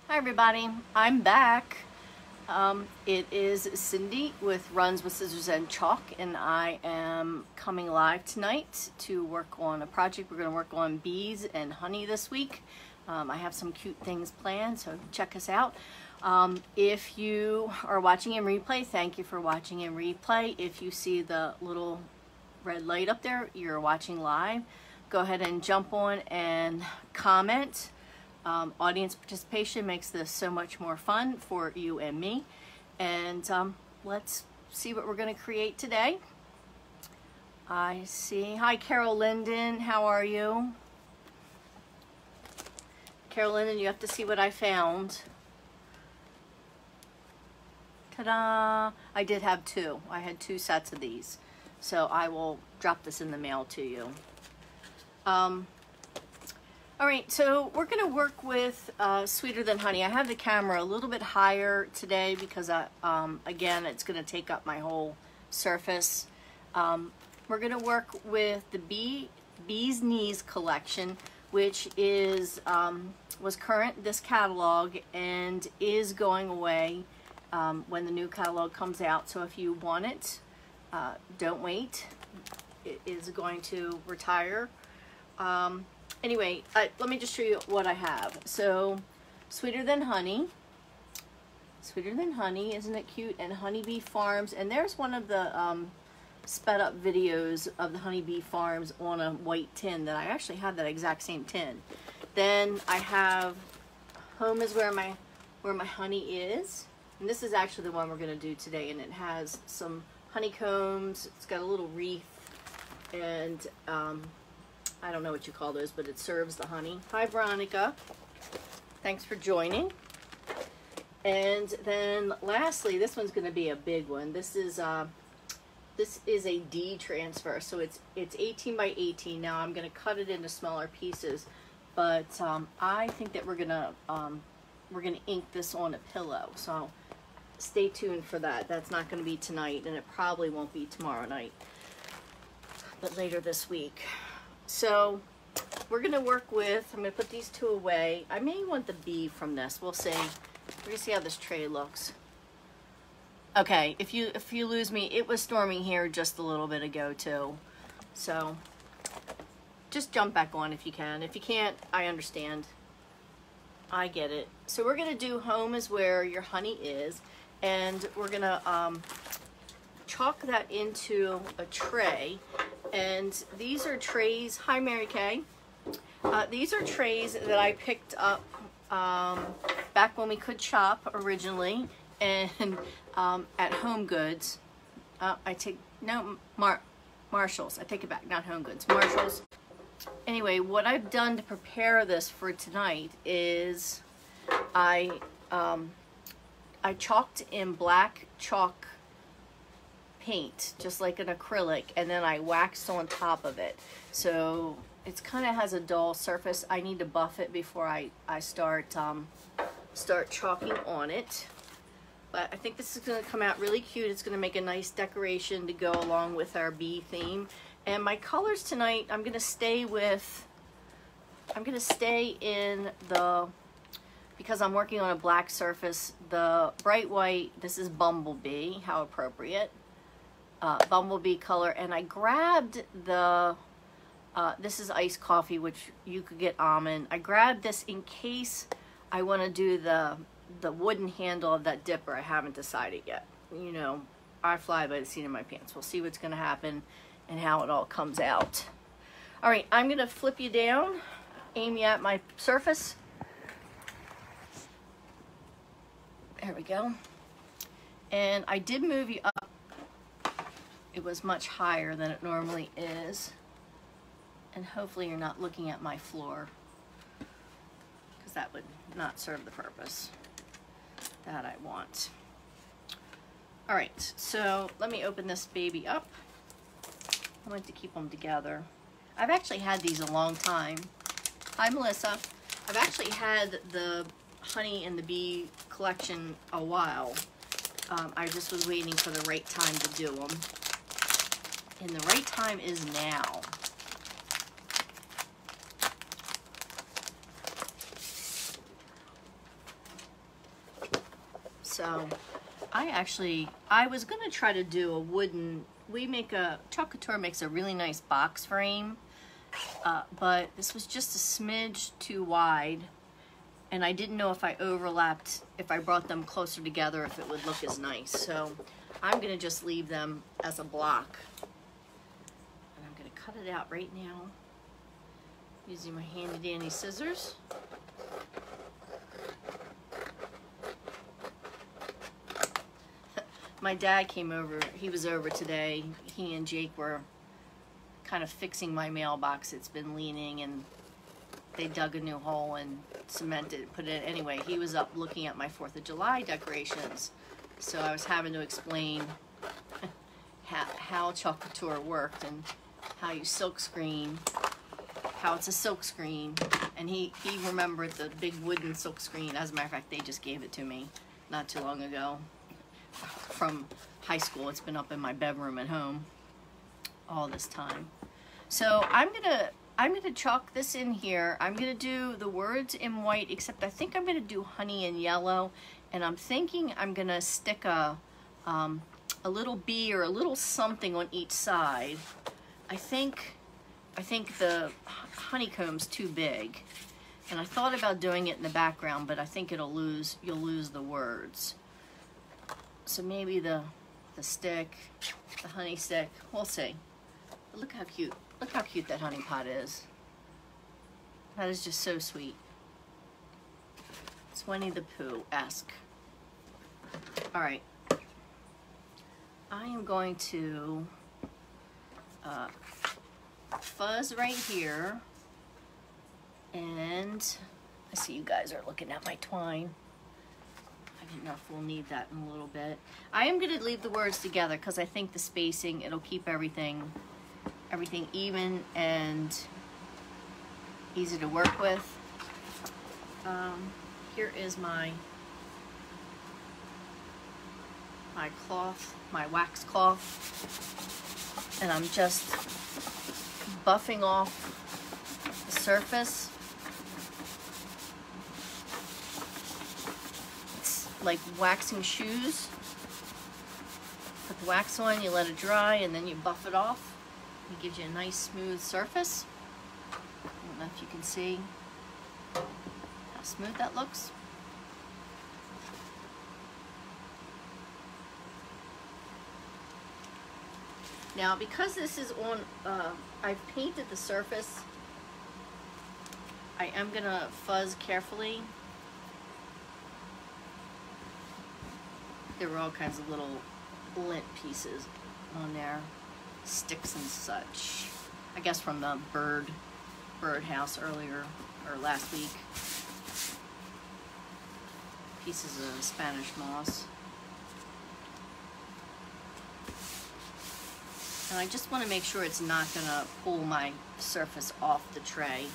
Hi everybody, I'm back. It is Cindy with Runs with Scissors and Chalk, and I am coming live tonight to work on a project. We're going to work on bees and honey this week. I have some cute things planned, so check us out. If you are watching in replay, thank you for watching in replay. If you see the little red light up there, you're watching live. Go ahead and jump on and comment. Audience participation makes this so much more fun for you and me. And let's see what we're going to create today. I see. Hi, Carol Linden. How are you? Carol Linden, you have to see what I found. Ta-da! I did have two. I had two sets of these. So I will drop this in the mail to you. All right, so we're going to work with Sweeter Than Honey. I have the camera a little bit higher today because, again, it's going to take up my whole surface. We're going to work with the Bee's Knees collection, which is was current this catalog and is going away when the new catalog comes out. So if you want it, don't wait. It is going to retire. Anyway, let me just show you what I have. So, Sweeter Than Honey. Sweeter Than Honey, isn't it cute? And Honeybee Farms. And there's one of the sped up videos of the Honeybee Farms on a white tin that I actually have that exact same tin. Then I have Home is Where My Honey Is. And this is actually the one we're going to do today. And it has some honeycombs. It's got a little wreath. And I don't know what you call those, but it serves the honey. Hi, Veronica. Thanks for joining. And then lastly, this one's going to be a big one. This is a D transfer, so it's 18 by 18. Now I'm going to cut it into smaller pieces, but I think that we're gonna ink this on a pillow. So stay tuned for that. That's not going to be tonight, and it probably won't be tomorrow night, but later this week. So we're going to work with, I'm going to put these two away. I may want the bee from this. We'll see. We're going to see how this tray looks. Okay, if you lose me, it was storming here just a little bit ago too. So just jump back on if you can. If you can't, I understand. I get it. So we're going to do Home is Where Your Honey Is. And we're going to chalk that into a tray. And these are trays. Hi, Mary Kay. These are trays that I picked up back when we could shop originally, and at Home Goods. Marshalls. I take it back. Not Home Goods. Marshalls. Anyway, what I've done to prepare this for tonight is I chalked in black chalk paint, just like an acrylic, and then I waxed on top of it. So it's kind of has a dull surface. I need to buff it before I start chalking on it. But I think this is going to come out really cute. It's going to make a nice decoration to go along with our bee theme. And my colors tonight, I'm going to stay in the, because I'm working on a black surface, the bright white. This is Bumblebee. How appropriate. Bumblebee color, and I grabbed the this is iced coffee, which you could get almond. I grabbed this in case I want to do the wooden handle of that dipper. I haven't decided yet. You know, I fly by the seat of my pants. We'll see what's going to happen and how it all comes out. All right, I'm going to flip you down, aim you at my surface. There we go. And I did move you up. It was much higher than it normally is. And hopefully you're not looking at my floor, because that would not serve the purpose that I want. All right, so let me open this baby up. I like to keep them together. I've actually had these a long time. Hi, Melissa. I've actually had the Honey and the Bee collection a while. I just was waiting for the right time to do them. And the right time is now. So I was gonna try to do a wooden, Chalk Couture makes a really nice box frame, but this was just a smidge too wide, and I didn't know if I overlapped, if I brought them closer together, if it would look as nice. So I'm gonna just leave them as a block. And I'm gonna cut it out right now using my handy dandy scissors. My dad came over, he was over today. He and Jake were kind of fixing my mailbox. It's been leaning, and they dug a new hole and cemented it, put it in. Anyway, he was up looking at my 4th of July decorations. So I was having to explain how Chalk Couture worked and how you silk screen, how it's a silk screen. And he remembered the big wooden silk screen. As a matter of fact, they just gave it to me not too long ago from high school. It's been up in my bedroom at home all this time. So I'm gonna chalk this in here. I'm gonna do the words in white, except I think I'm gonna do honey in yellow, and I'm thinking I'm gonna stick a little bee or a little something on each side. I think the honeycomb's too big, and I thought about doing it in the background, but I think you'll lose the words. So maybe the stick, the honey stick, we'll see. But look how cute that honey pot is. That is just so sweet. It's Winnie the Pooh-esque. All right. I am going to fuzz right here. And I see you guys are looking at my twine. I don't know if we'll need that in a little bit. I am going to leave the words together because I think the spacing, it'll keep everything even and easy to work with. Here is my cloth, my wax cloth, and I'm just buffing off the surface. Like waxing shoes. Put the wax on, you let it dry, and then you buff it off. It gives you a nice smooth surface. I don't know if you can see how smooth that looks. Now, because this is on, I've painted the surface, I am gonna fuzz carefully. There were all kinds of little lint pieces on there, sticks and such. I guess from the bird house earlier, or last week. Pieces of Spanish moss. And I just want to make sure it's not gonna pull my surface off the tray.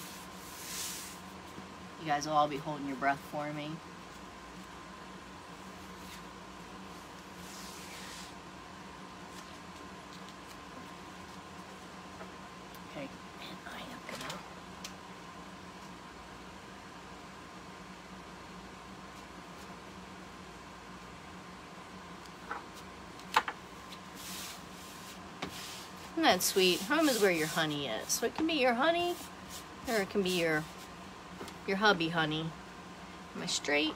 You guys will all be holding your breath for me. Okay, and I am gonna Isn't that sweet? Home is where your honey is. So it can be your honey, or it can be your hubby honey. Am I straight?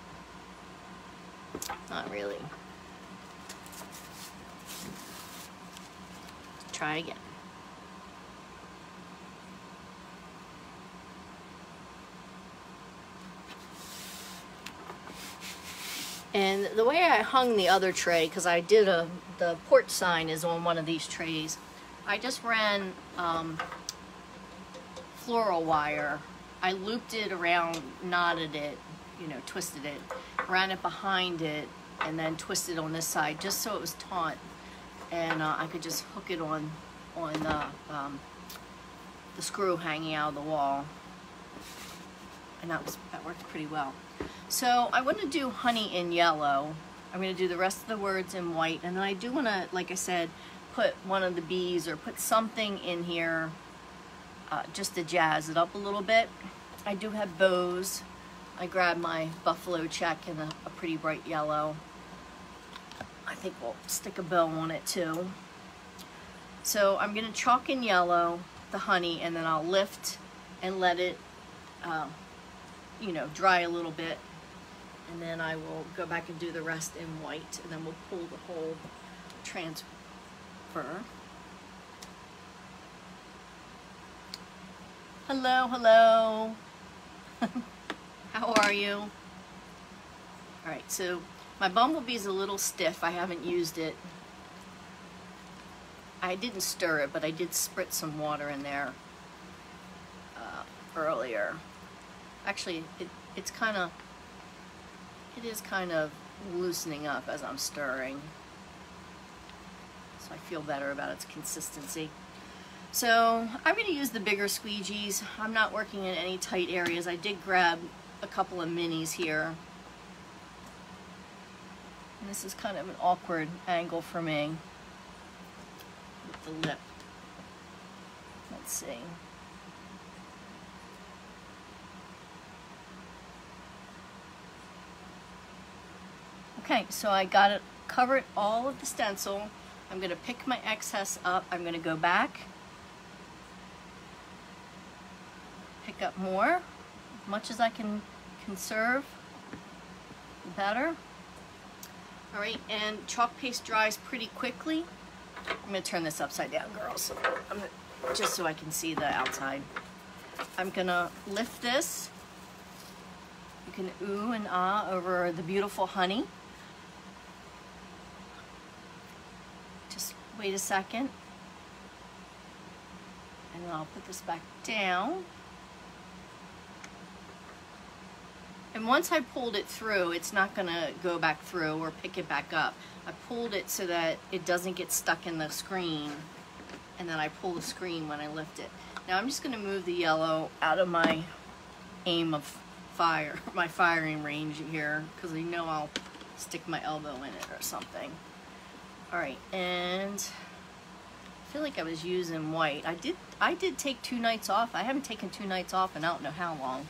Not really. Let's try again. And the way I hung the other tray, because I did the porch sign is on one of these trays. I just ran floral wire. I looped it around, knotted it, you know, twisted it, ran it behind it, and then twisted on this side just so it was taut, and I could just hook it on the screw hanging out of the wall, and that worked pretty well. So I want to do honey in yellow. I'm going to do the rest of the words in white, and then I do want to, like I said, put one of the bees or put something in here just to jazz it up a little bit. I do have bows. I grabbed my buffalo check in a pretty bright yellow. think we'll stick a bow on it too. So I'm gonna chalk in yellow the honey, and then I'll lift and let it, you know, dry a little bit. And then I will go back and do the rest in white, and then we'll pull the whole transfer. Hello, hello. How are you? All right, so my bumblebee's a little stiff. I haven't used it. I didn't stir it, but I did spritz some water in there earlier. Actually, it is kind of loosening up as I'm stirring. So I feel better about its consistency. So I'm going to use the bigger squeegees. I'm not working in any tight areas. I did grab a couple of minis here. And this is kind of an awkward angle for me with the lip. Let's see. Okay, so I got it covered all of the stencil. I'm going to pick my excess up. I'm going to go back, pick up more, as much as I can conserve, the better. All right, and chalk paste dries pretty quickly. I'm going to turn this upside down, girls, just so I can see the outside. I'm going to lift this. You can ooh and ah over the beautiful honey. Wait a second, and then I'll put this back down. And once I pulled it through, it's not going to go back through or pick it back up. I pulled it so that it doesn't get stuck in the screen, and then I pull the screen when I lift it. Now I'm just going to move the yellow out of my aim of fire, my firing range here, because I know I'll stick my elbow in it or something. All right, and I feel like I was using white. I did take 2 nights off. I haven't taken 2 nights off in I don't know how long.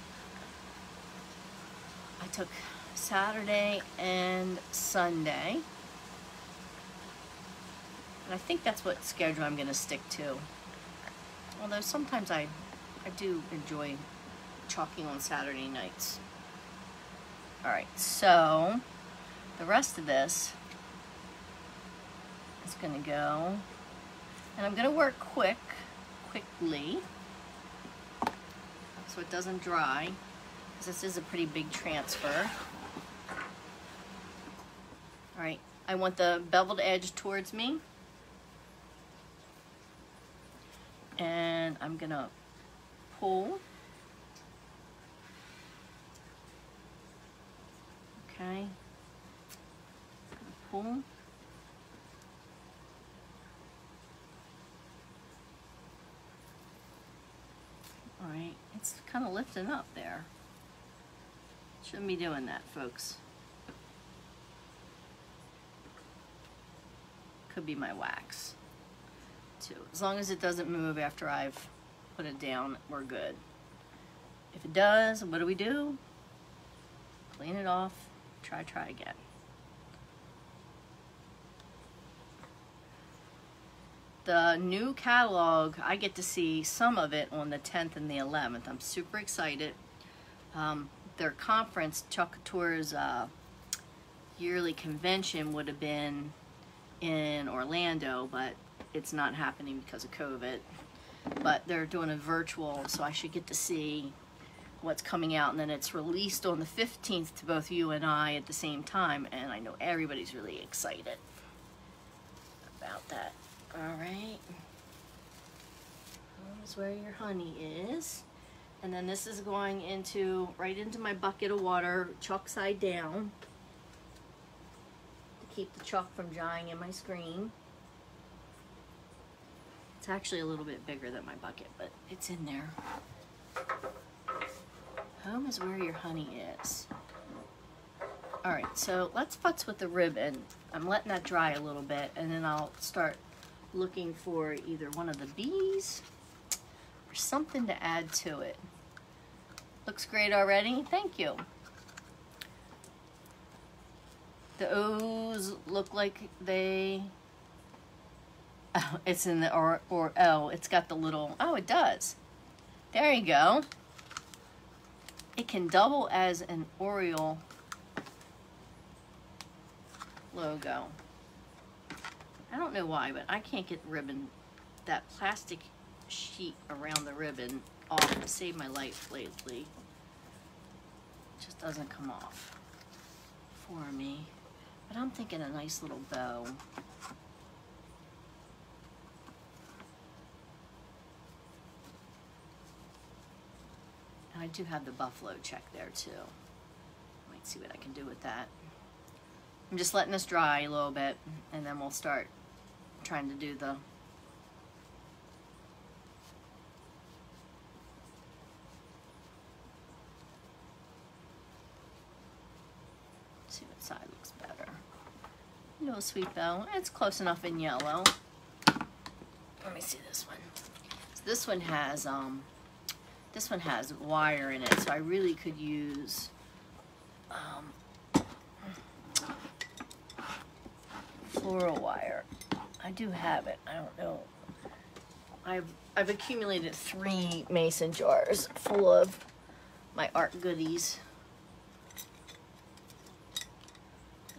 I took Saturday and Sunday. And I think that's what schedule I'm going to stick to. Although sometimes I do enjoy chalking on Saturday nights. All right, so the rest of this is going to go, and I'm going to work quickly, so it doesn't dry, because this is a pretty big transfer. All right, I want the beveled edge towards me, and I'm going to pull. Okay, pull. All right, it's kind of lifting up there. Shouldn't be doing that, folks. Could be my wax, too. As long as it doesn't move after I've put it down, we're good. If it does, what do? Clean it off, try again. The new catalog, I get to see some of it on the 10th and the 11th. I'm super excited. Their conference, Chalk Couture's yearly convention, would have been in Orlando, but it's not happening because of COVID. But they're doing a virtual, so I should get to see what's coming out, and then it's released on the 15th to both you and I at the same time, and I know everybody's really excited about that. All right, here's where your honey is, and then this is going into right into my bucket of water, chalk side down, to keep the chalk from drying in my screen. It's actually a little bit bigger than my bucket, but it's in there. Home is where your honey is. All right, so let's futz with the ribbon. I'm letting that dry a little bit, and then I'll start looking for either one of the bees or something to add to it. Looks great already. Thank you. The those look like they, oh, it's in the, oh, it's got the little, oh, it does. There you go. It can double as an Oriole logo. I don't know why, but I can't get ribbon, that plastic sheet around the ribbon off to save my life lately. It just doesn't come off for me. But I'm thinking a nice little bow. And I do have the buffalo check there too. Might see what I can do with that. I'm just letting this dry a little bit, and then we'll start trying to do the see what side looks better. No sweet bow. It's close enough in yellow. Let me see this one. So this one has wire in it, so I really could use floral wire. I do have it. I don't know. I've accumulated 3 mason jars full of my art goodies.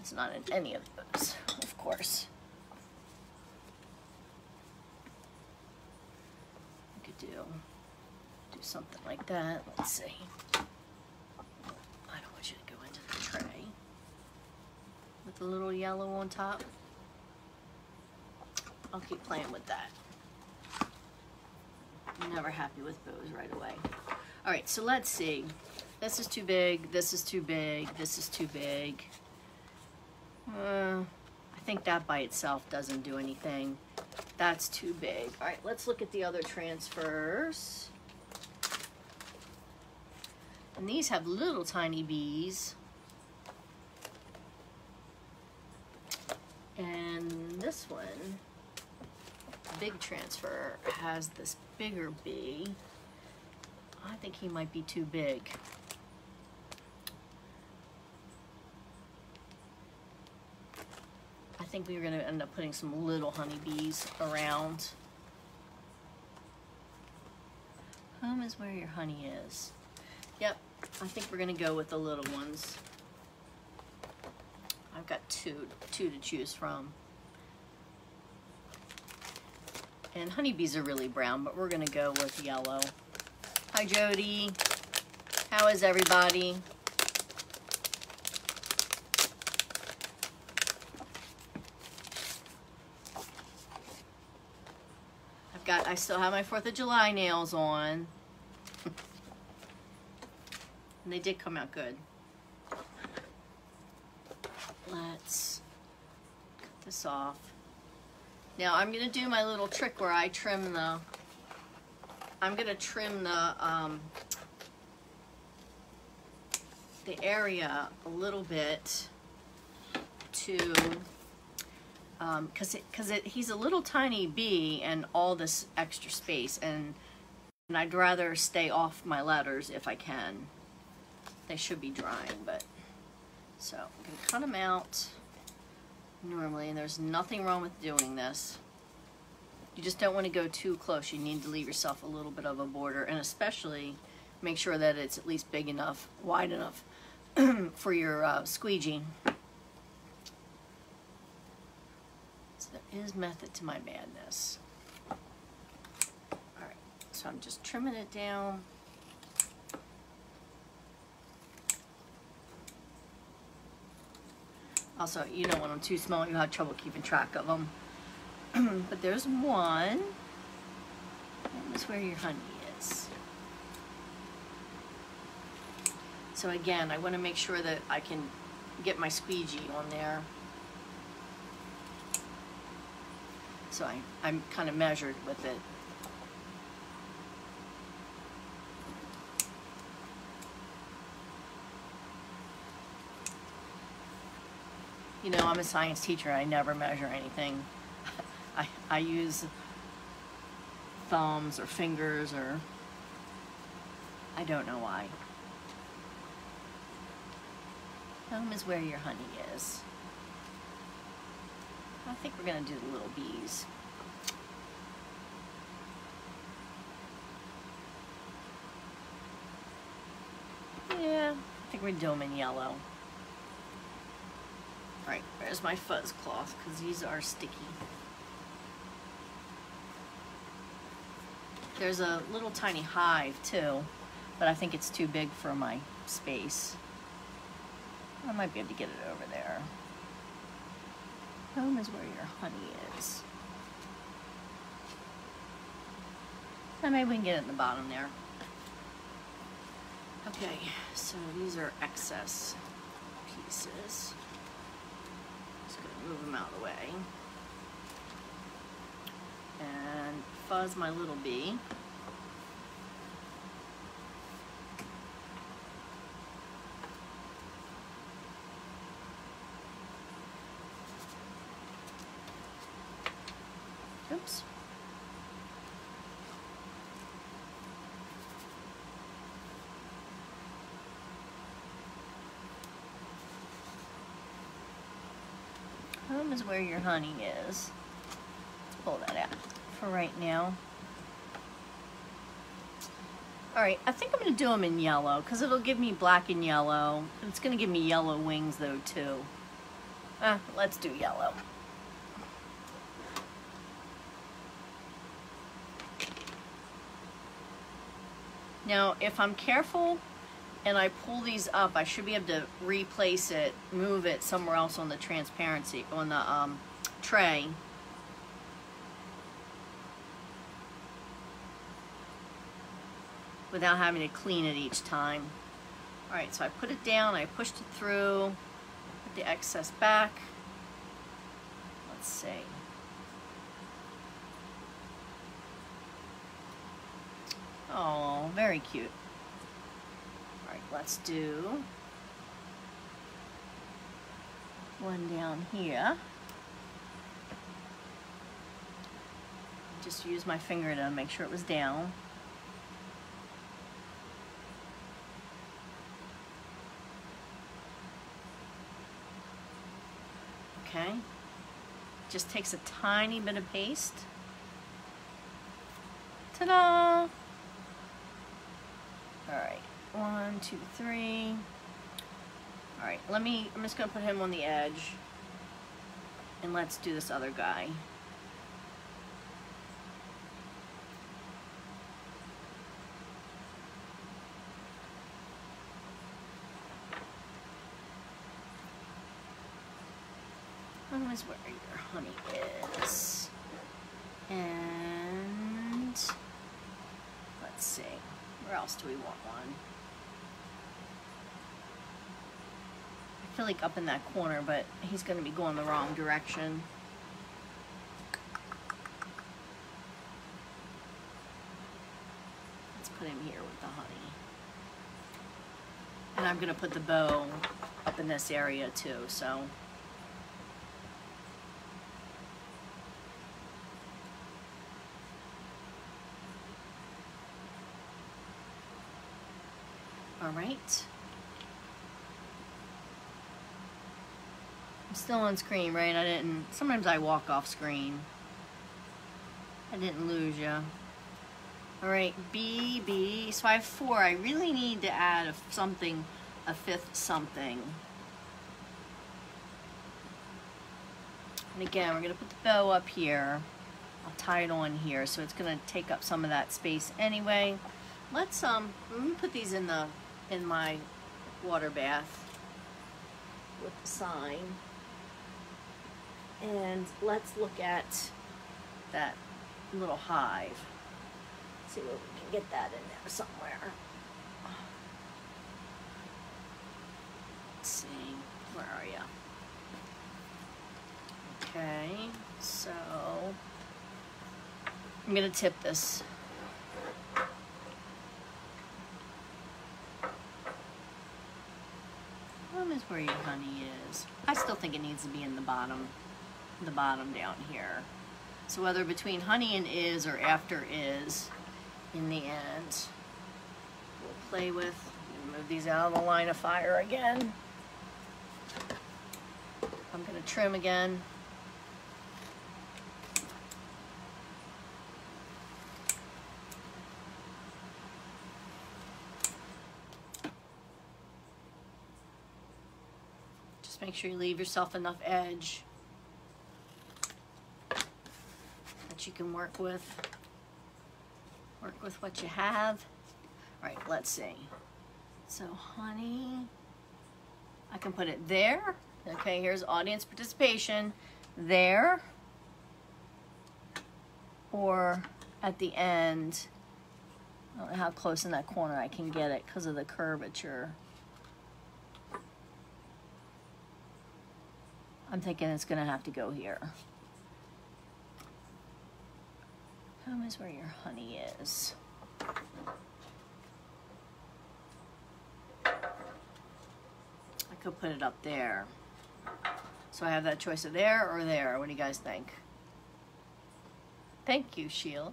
It's not in any of those, of course. I could do something like that. Let's see. I don't want you to go into the tray with the little yellow on top. I'll keep playing with that. I'm never happy with bows right away. All right, so let's see. This is too big, this is too big, this is too big. I think that by itself doesn't do anything. That's too big. All right, let's look at the other transfers. And these have little tiny bees. And this one, big transfer, has this bigger bee. I think he might be too big. I think we were going to end up putting some little honeybees around. Home is where your honey is. Yep, I think we're going to go with the little ones. I've got two to choose from. And honeybees are really brown, but we're going to go with yellow. Hi, Jody. How is everybody? I still have my 4th of July nails on. And they did come out good. Let's cut this off. Now I'm gonna do my little trick where I trim the, I'm gonna trim the area a little bit to, he's a little tiny bee and all this extra space, and I'd rather stay off my letters if I can. They should be drying, but so I'm gonna cut them out normally, and there's nothing wrong with doing this. You just don't want to go too close. You need to leave yourself a little bit of a border, and especially make sure that it's at least big enough, wide enough for your squeegee. So there is method to my madness. All right, so I'm just trimming it down. Also, you know, when I'm too small, you have trouble keeping track of them. But there's one. And that's where your honey is. So again, I want to make sure that I can get my squeegee on there. So I'm kind of measured with it. You know, I'm a science teacher. I never measure anything. I use thumbs or fingers, or I don't know why. Home is where your honey is. I think we're gonna do the little bees. Yeah, I think we're gonna do them in yellow. All right, there's my fuzz cloth because these are sticky. There's a little tiny hive too, but I think it's too big for my space. I might be able to get it over there. Home is where your honey is. And maybe we can get it in the bottom there. Okay, so these are excess pieces. Just gonna move them out of the way. And fuzz my little bee. Oops. Home is where your honey is. Let's pull that out for right now. All right, I think I'm gonna do them in yellow because it'll give me black and yellow. It's gonna give me yellow wings though too. Let's do yellow. Now, if I'm careful and I pull these up, I should be able to replace it, move it somewhere else on the transparency, on the tray. Without having to clean it each time. All right, so I put it down, I pushed it through, put the excess back. Let's see. Oh, very cute. All right, let's do one down here. Just use my finger to make sure it was down. Okay. Just takes a tiny bit of paste. Ta-da! All right, 1, 2, 3. All right, I'm just gonna put him on the edge and let's do this other guy. Home is where your honey is. And let's see. Where else do we want one? I feel like up in that corner, but he's going to be going the wrong direction. Let's put him here with the honey. And I'm going to put the bow up in this area too, so. All right. I'm still on screen, right? Sometimes I walk off screen. I didn't lose you. All right, B, B. So I have 4. I really need to add a fifth something. And again, we're gonna put the bow up here. I'll tie it on here, so it's gonna take up some of that space anyway. Let's let me put these in my water bath with the sign. And let's look at that little hive. See where we can get that in there somewhere. Let's see, where are you? Okay, so I'm gonna tip this. Is where your honey is. I still think it needs to be in the bottom down here. So whether between honey and is or after is, in the end, we'll play with. Move these out of the line of fire again. I'm gonna trim again. Just make sure you leave yourself enough edge that you can work with. Work with what you have. All right, let's see. So honey, I can put it there. Okay, here's audience participation. There. Or at the end. I don't know how close in that corner I can get it because of the curvature. I'm thinking it's going to have to go here. Home is where your honey is. I could put it up there. So I have that choice of there or there. What do you guys think? Thank you, Sheila.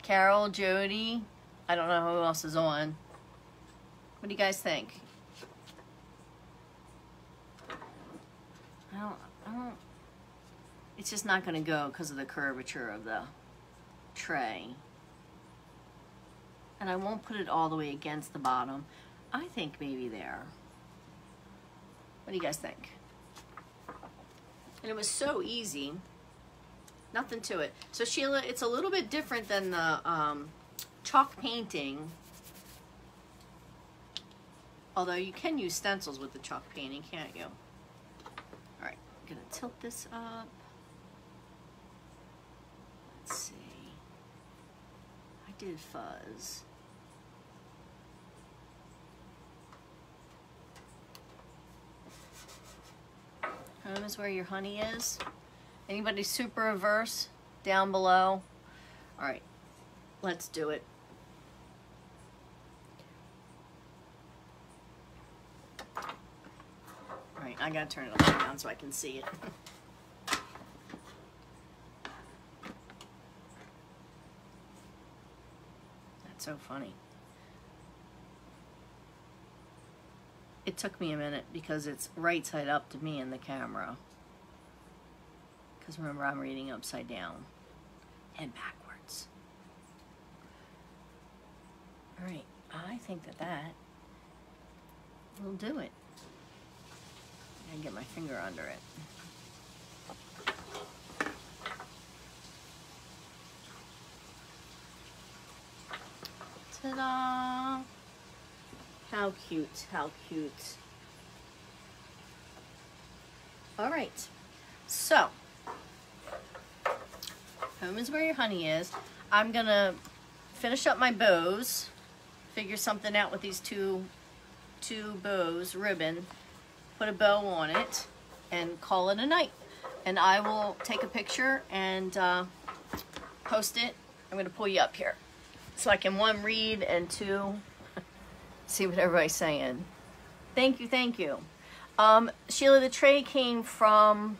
Carol, Jody. I don't know who else is on. What do you guys think? I don't, it's just not going to go because of the curvature of the tray. And I won't put it all the way against the bottom. I think maybe there. What do you guys think? And it was so easy. Nothing to it. So Sheila, it's a little bit different than the chalk painting. Although you can use stencils with the chalk painting, can't you? All right, I'm gonna tilt this up. Let's see. I did fuzz. Home is where your honey is. Anybody super averse down below? All right, let's do it. All right, I gotta turn it upside down so I can see it. That's so funny. It took me a minute because it's right side up to me in the camera. Because remember, I'm reading upside down and backwards. All right, I think that will do it. I gotta get my finger under it. Ta-da! How cute, how cute. All right, so home is where your honey is. I'm gonna finish up my bows, figure something out with these two bows, ribbon, put a bow on it, and call it a night. And I will take a picture and post it. I'm gonna pull you up here so I can, one, read, and two, see what everybody's saying. Thank you, thank you. Sheila, the tray came from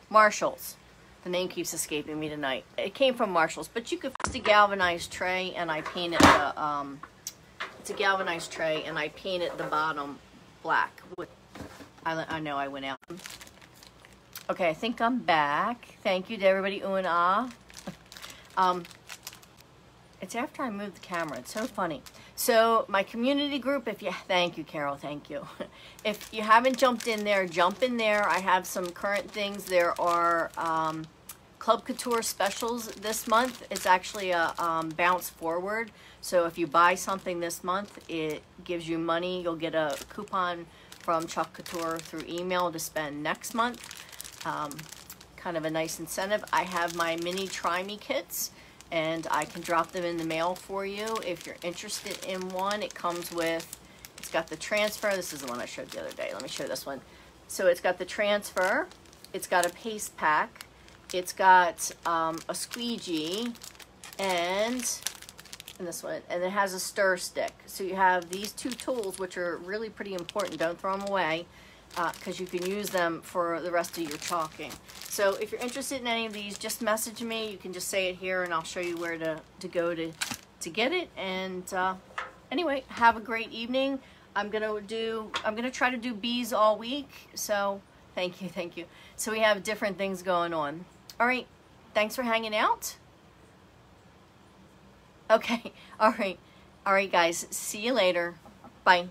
Marshall's. The name keeps escaping me tonight. It came from Marshall's, but you could, it's a galvanized tray, and I painted the, it's a galvanized tray, and I painted the bottom black. I know I went out. Okay, I think I'm back. Thank you to everybody, ooh and ah. It's after I moved the camera. It's so funny. So my community group, thank you, Carol, thank you. If you haven't jumped in there, jump in there. I have some current things. There are Chalk Couture specials this month. It's actually a bounce forward. So if you buy something this month, it gives you money. You'll get a coupon from Chalk Couture through email to spend next month. Kind of a nice incentive. I have my mini Try Me kits, and I can drop them in the mail for you if you're interested in one. It comes with, it's got the transfer. This is the one I showed the other day. Let me show this one. So it's got the transfer. It's got a paste pack. It's got a squeegee and this one. And it has a stir stick. So you have these two tools, which are really pretty important. Don't throw them away because you can use them for the rest of your chalking. So if you're interested in any of these, just message me. You can just say it here and I'll show you where to go to get it. And anyway, have a great evening. I'm gonna try to do bees all week. So thank you, thank you. So we have different things going on. All right, thanks for hanging out. Okay, all right. All right, guys, see you later. Bye.